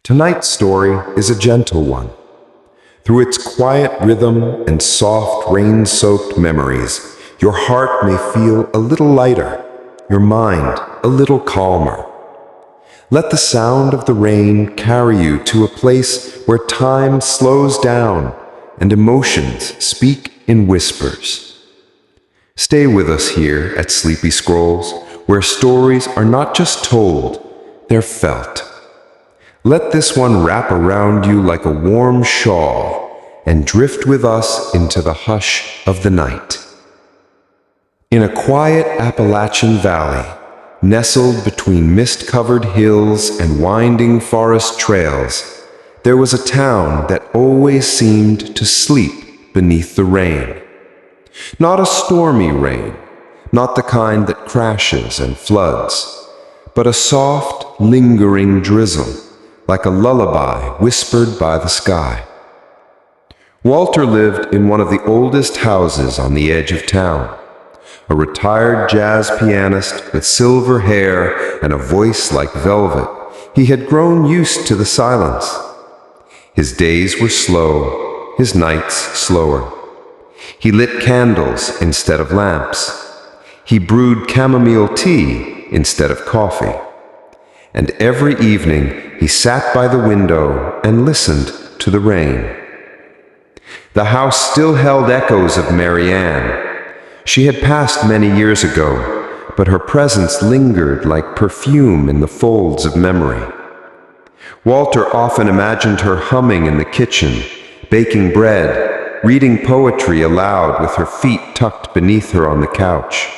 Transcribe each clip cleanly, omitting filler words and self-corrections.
Tonight's story is a gentle one. Through its quiet rhythm and soft, rain-soaked memories, your heart may feel a little lighter, your mind a little calmer. Let the sound of the rain carry you to a place where time slows down and emotions speak in whispers. Stay with us here at Sleepy Scrolls, where stories are not just told, they're felt. Let this one wrap around you like a warm shawl and drift with us into the hush of the night. In a quiet Appalachian valley, nestled between mist-covered hills and winding forest trails, there was a town that always seemed to sleep beneath the rain. Not a stormy rain, not the kind that crashes and floods, but a soft, lingering drizzle, like a lullaby whispered by the sky. Walter lived in one of the oldest houses on the edge of town. A retired jazz pianist with silver hair and a voice like velvet, he had grown used to the silence. His days were slow, his nights slower. He lit candles instead of lamps. He brewed chamomile tea instead of coffee. And every evening he sat by the window and listened to the rain. The house still held echoes of Mary Ann. She had passed many years ago, but her presence lingered like perfume in the folds of memory. Walter often imagined her humming in the kitchen, baking bread, reading poetry aloud with her feet tucked beneath her on the couch.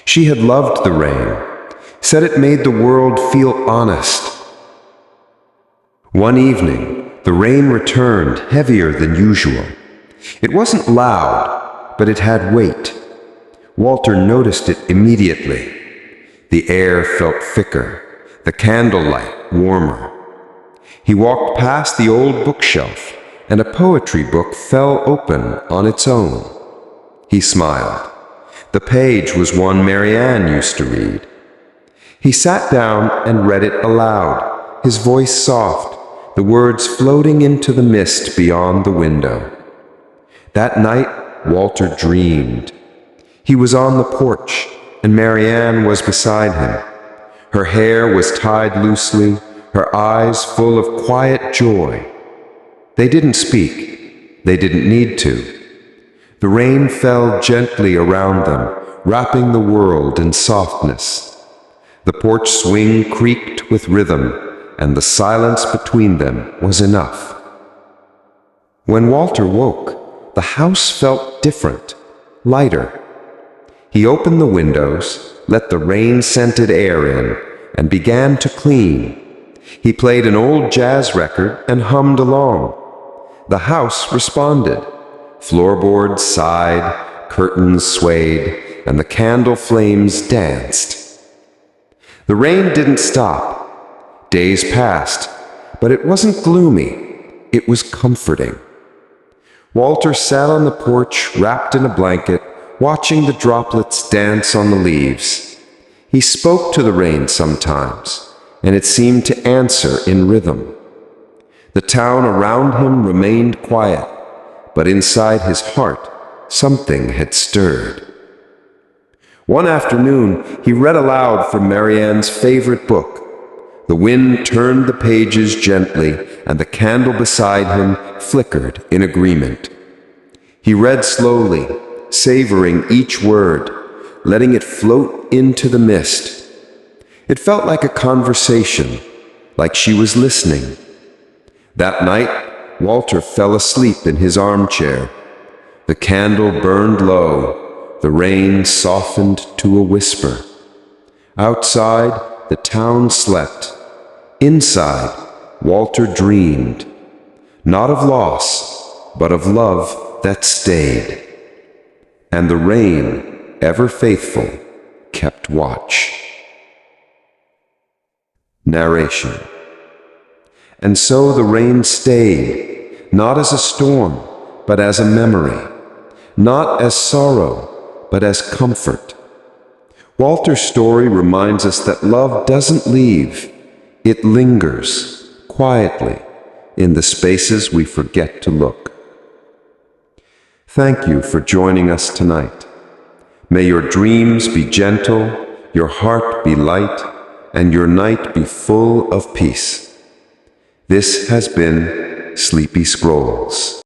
She had loved the rain, said it made the world feel honest. One evening, the rain returned heavier than usual. It wasn't loud, but it had weight. Walter noticed it immediately. The air felt thicker, the candlelight warmer. He walked past the old bookshelf, and a poetry book fell open on its own. He smiled. The page was one Mary Ann used to read. He sat down and read it aloud, his voice soft, the words floating into the mist beyond the window. That night, Walter dreamed. He was on the porch, and Mary Ann was beside him. Her hair was tied loosely, her eyes full of quiet joy. They didn't speak. They didn't need to. The rain fell gently around them, wrapping the world in softness. The porch swing creaked with rhythm, and the silence between them was enough. When Walter woke, the house felt different, lighter. He opened the windows, let the rain-scented air in, and began to clean. He played an old jazz record and hummed along. The house responded. Floorboards sighed, curtains swayed, and the candle flames danced. The rain didn't stop. Days passed, but it wasn't gloomy. It was comforting. Walter sat on the porch, wrapped in a blanket, watching the droplets dance on the leaves. He spoke to the rain sometimes, and it seemed to answer in rhythm. The town around him remained quiet, but inside his heart, something had stirred. One afternoon, he read aloud from Mary Ann's favorite book. The wind turned the pages gently, and the candle beside him flickered in agreement. He read slowly, savoring each word, letting it float into the mist. It felt like a conversation, like she was listening. That night, Walter fell asleep in his armchair. The candle burned low. The rain softened to a whisper. Outside, the town slept. Inside, Walter dreamed, not of loss, but of love that stayed. And the rain, ever faithful, kept watch. Narration. And so the rain stayed, not as a storm, but as a memory, not as sorrow, but as comfort. Walter's story reminds us that love doesn't leave, it lingers, quietly in the spaces we forget to look. Thank you for joining us tonight. May your dreams be gentle, your heart be light, and your night be full of peace. This has been Sleepy Scrolls.